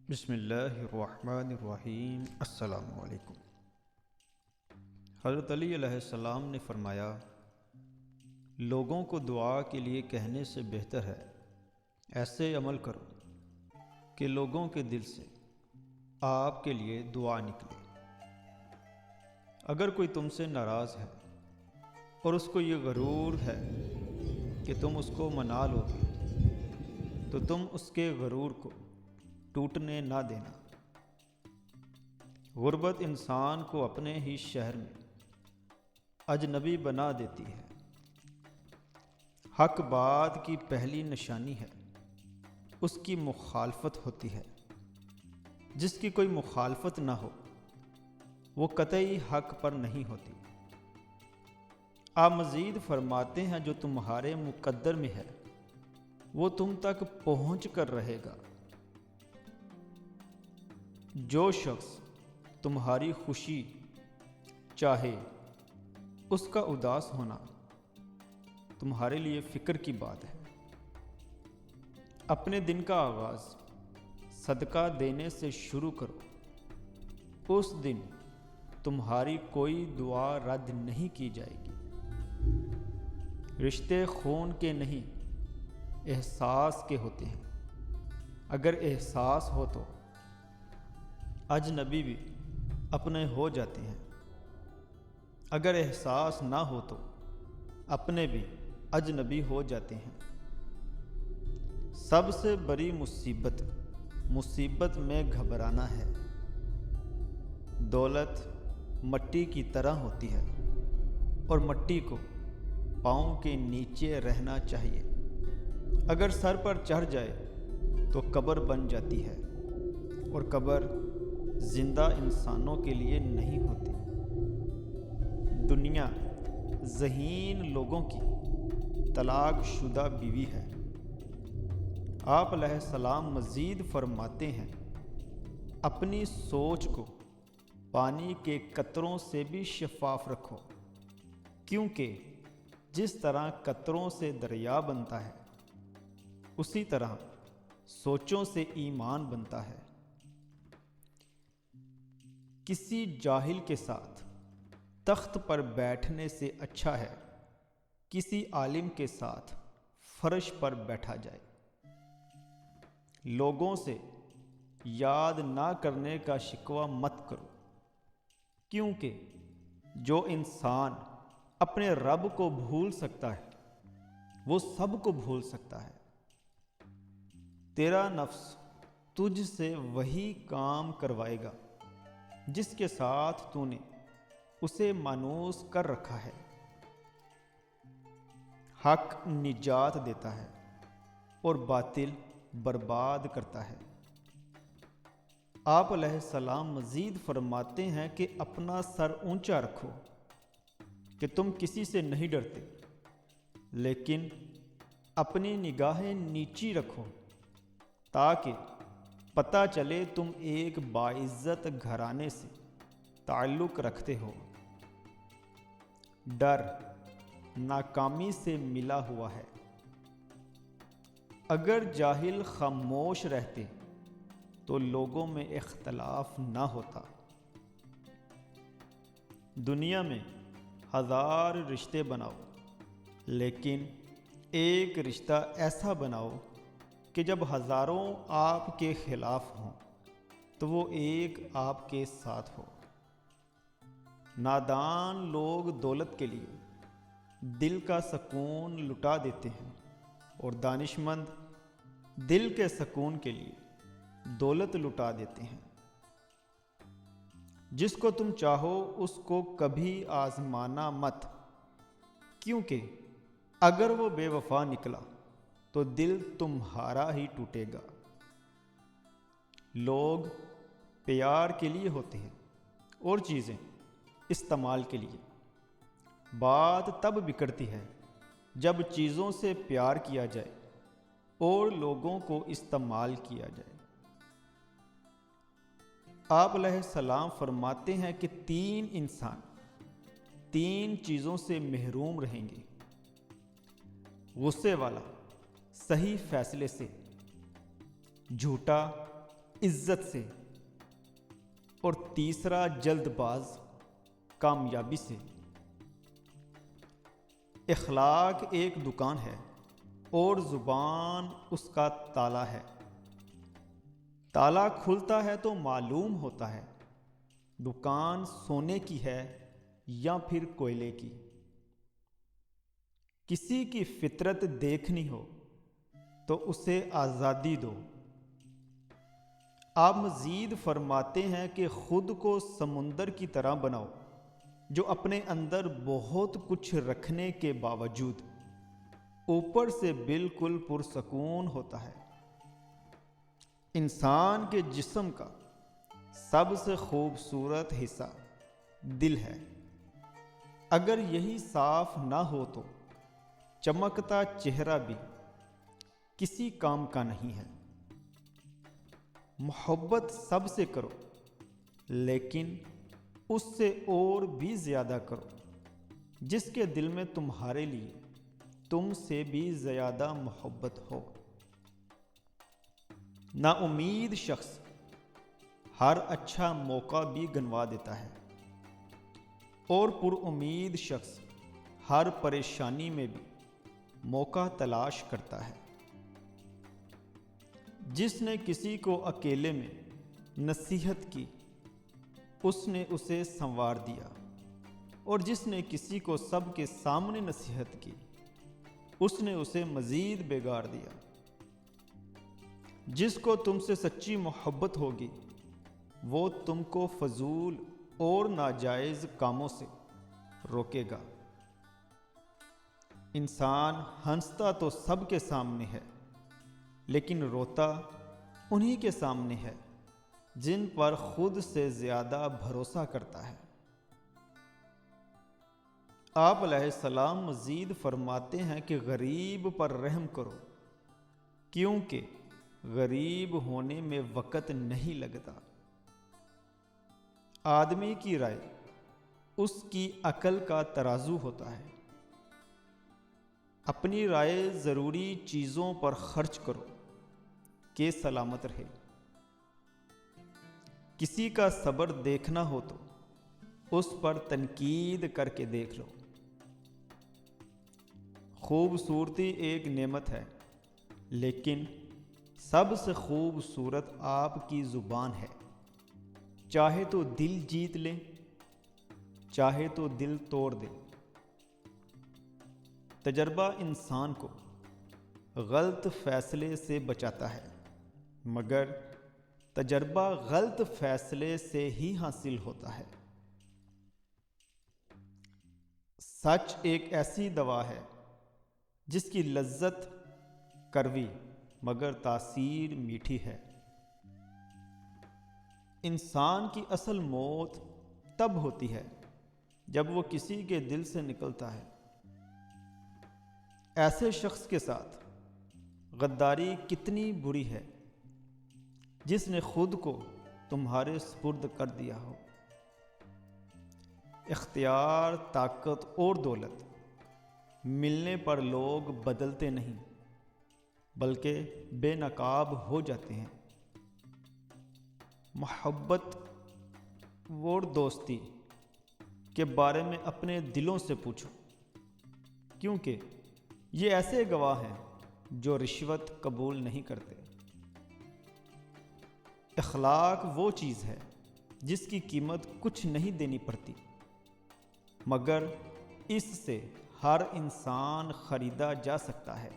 بسم اللہ الرحمن الرحیم۔ السلام علیکم۔ حضرت علی علیہ السلام نے فرمایا، لوگوں کو دعا کے لیے کہنے سے بہتر ہے ایسے عمل کرو کہ لوگوں کے دل سے آپ کے لیے دعا نکلے۔ اگر کوئی تم سے ناراض ہے اور اس کو یہ غرور ہے کہ تم اس کو منا لو گے تو تم اس کے غرور کو ٹوٹنے نہ دینا۔ غربت انسان کو اپنے ہی شہر میں اجنبی بنا دیتی ہے۔ حق بات کی پہلی نشانی ہے اس کی مخالفت ہوتی ہے۔ جس کی کوئی مخالفت نہ ہو وہ قطعی حق پر نہیں ہوتی۔ آپ مزید فرماتے ہیں، جو تمہارے مقدر میں ہے وہ تم تک پہنچ کر رہے گا۔ جو شخص تمہاری خوشی چاہے اس کا اداس ہونا تمہارے لیے فکر کی بات ہے۔ اپنے دن کا آغاز صدقہ دینے سے شروع کرو، اس دن تمہاری کوئی دعا رد نہیں کی جائے گی۔ رشتے خون کے نہیں احساس کے ہوتے ہیں۔ اگر احساس ہو تو اجنبی بھی اپنے ہو جاتے ہیں، اگر احساس نہ ہو تو اپنے بھی اجنبی ہو جاتے ہیں۔ سب سے بڑی مصیبت میں گھبرانا ہے۔ دولت مٹی کی طرح ہوتی ہے اور مٹی کو پاؤں کے نیچے رہنا چاہیے۔ اگر سر پر چڑھ جائے تو قبر بن جاتی ہے، اور قبر زندہ انسانوں کے لیے نہیں ہوتی۔ دنیا ذہین لوگوں کی طلاق شدہ بیوی ہے۔ آپ علیہ السلام مزید فرماتے ہیں، اپنی سوچ کو پانی کے قطروں سے بھی شفاف رکھو، کیونکہ جس طرح قطروں سے دریا بنتا ہے اسی طرح سوچوں سے ایمان بنتا ہے۔ کسی جاہل کے ساتھ تخت پر بیٹھنے سے اچھا ہے کسی عالم کے ساتھ فرش پر بیٹھا جائے۔ لوگوں سے یاد نہ کرنے کا شکوہ مت کرو، کیونکہ جو انسان اپنے رب کو بھول سکتا ہے وہ سب کو بھول سکتا ہے۔ تیرا نفس تجھ سے وہی کام کروائے گا جس کے ساتھ تو نے اسے مانوس کر رکھا ہے۔ حق نجات دیتا ہے اور باطل برباد کرتا ہے۔ آپ علیہ السلام مزید فرماتے ہیں کہ اپنا سر اونچا رکھو کہ تم کسی سے نہیں ڈرتے، لیکن اپنی نگاہیں نیچی رکھو تاکہ پتہ چلے تم ایک باعزت گھرانے سے تعلق رکھتے ہو۔ ڈر ناکامی سے ملا ہوا ہے۔ اگر جاہل خاموش رہتے تو لوگوں میں اختلاف نہ ہوتا۔ دنیا میں 1000 رشتے بناؤ، لیکن ایک رشتہ ایسا بناؤ کہ جب ہزاروں آپ کے خلاف ہوں تو وہ ایک آپ کے ساتھ ہو۔ نادان لوگ دولت کے لیے دل کا سکون لٹا دیتے ہیں، اور دانش مند دل کے سکون کے لیے دولت لٹا دیتے ہیں۔ جس کو تم چاہو اس کو کبھی آزمانا مت، کیونکہ اگر وہ بے وفا نکلا تو دل تمہارا ہی ٹوٹے گا۔ لوگ پیار کے لیے ہوتے ہیں اور چیزیں استعمال کے لیے۔ بات تب بگڑتی ہے جب چیزوں سے پیار کیا جائے اور لوگوں کو استعمال کیا جائے۔ آپ علیہ السلام فرماتے ہیں کہ 3 انسان 3 چیزوں سے محروم رہیں گے: غصے والا صحیح فیصلے سے، جھوٹا عزت سے، اور تیسرا جلد باز کامیابی سے۔ اخلاق ایک دکان ہے اور زبان اس کا تالا ہے۔ تالا کھلتا ہے تو معلوم ہوتا ہے دکان سونے کی ہے یا پھر کوئلے کی۔ کسی کی فطرت دیکھنی ہو تو اسے آزادی دو۔ آپ مزید فرماتے ہیں کہ خود کو سمندر کی طرح بناؤ جو اپنے اندر بہت کچھ رکھنے کے باوجود اوپر سے بالکل پرسکون ہوتا ہے۔ انسان کے جسم کا سب سے خوبصورت حصہ دل ہے۔ اگر یہی صاف نہ ہو تو چمکتا چہرہ بھی کسی کام کا نہیں ہے۔ محبت سب سے کرو، لیکن اس سے اور بھی زیادہ کرو جس کے دل میں تمہارے لیے تم سے بھی زیادہ محبت ہو۔ نا امید شخص ہر اچھا موقع بھی گنوا دیتا ہے، اور پر امید شخص ہر پریشانی میں بھی موقع تلاش کرتا ہے۔ جس نے کسی کو اکیلے میں نصیحت کی اس نے اسے سنوار دیا، اور جس نے کسی کو سب کے سامنے نصیحت کی اس نے اسے مزید بگاڑ دیا۔ جس کو تم سے سچی محبت ہوگی وہ تم کو فضول اور ناجائز کاموں سے روکے گا۔ انسان ہنستا تو سب کے سامنے ہے، لیکن روتا انہی کے سامنے ہے جن پر خود سے زیادہ بھروسہ کرتا ہے۔ آپ علیہ السلام مزید فرماتے ہیں کہ غریب پر رحم کرو، کیونکہ غریب ہونے میں وقت نہیں لگتا۔ آدمی کی رائے اس کی عقل کا ترازو ہوتا ہے۔ اپنی رائے ضروری چیزوں پر خرچ کرو کہ سلامت رہے۔ کسی کا صبر دیکھنا ہو تو اس پر تنقید کر کے دیکھ لو۔ خوبصورتی ایک نعمت ہے، لیکن سب سے خوبصورت آپ کی زبان ہے۔ چاہے تو دل جیت لے، چاہے تو دل توڑ دے۔ تجربہ انسان کو غلط فیصلے سے بچاتا ہے، مگر تجربہ غلط فیصلے سے ہی حاصل ہوتا ہے۔ سچ ایک ایسی دوا ہے جس کی لذت کڑوی مگر تاثیر میٹھی ہے۔ انسان کی اصل موت تب ہوتی ہے جب وہ کسی کے دل سے نکلتا ہے۔ ایسے شخص کے ساتھ غداری کتنی بری ہے جس نے خود کو تمہارے سپرد کر دیا ہو۔ اختیار، طاقت اور دولت ملنے پر لوگ بدلتے نہیں بلکہ بے نقاب ہو جاتے ہیں۔ محبت اور دوستی کے بارے میں اپنے دلوں سے پوچھو، کیونکہ یہ ایسے گواہ ہیں جو رشوت قبول نہیں کرتے۔ اخلاق وہ چیز ہے جس کی قیمت کچھ نہیں دینی پڑتی، مگر اس سے ہر انسان خریدا جا سکتا ہے۔